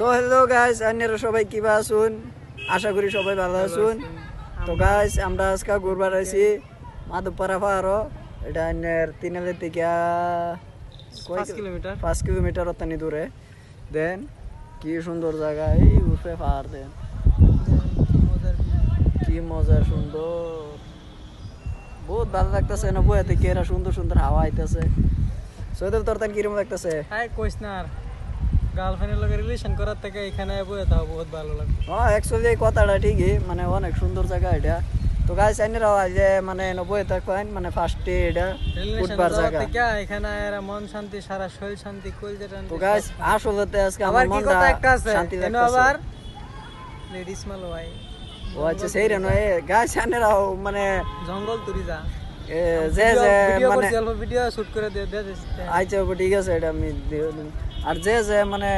তো hello guys, আপনারা সবাই কিবা আছেন? আশা করি সবাই ভালো আছেন। তো গাইস, আমরা আজকে ঘুরবার আইছি মাধবপাড়া পাহাড়। এটা আন্নের তিনালের থেকে 5 কিলোমিটার অত্যানি দূরে। দেন কি সুন্দর জায়গা, এই উপরে পাহাড় দেন কি মজার সুন্দর, বহুত ভালো লাগতেছে না বইয়া থেকে, এরা সুন্দর সুন্দর হাওয়া আইতেছে। সৈদুল তোর তান কিরকম লাগতেছে? হাই কইস না আর গার্লফ্রেন্ডের লগে রিলেশন করার থেকে এখানে বইয়ে তাও বহুত ভালো লাগে। হ্যাঁ, অ্যাকচুয়ালি এই কথাটা ঠিকই, মানে অনেক সুন্দর জায়গা এটা। তো গাইস আইনেরাও যে মানে নব্বই থাকবেন, মানে ফার্স্টে এটা ফুটবার জায়গা। এখানে এরা মন শান্তি, সারা শরীর শান্তি, কলজা শান্তি। তো গাইস আসলে আজকে আবার আমার কি মনটা কথা একটা আছে শান্তি এনো লাগতেছে। আবার লেডিস মাল ভাই ও আচ্ছা, সেই রে নয় গাইস আইনেরাও মানে জঙ্গল তুরি যা যে যে মানে ভিডিও শুট করে দে দে আচ্ছা ঠিক আছে, এটা আমি দিয়ে দিন। আর যে যে মানে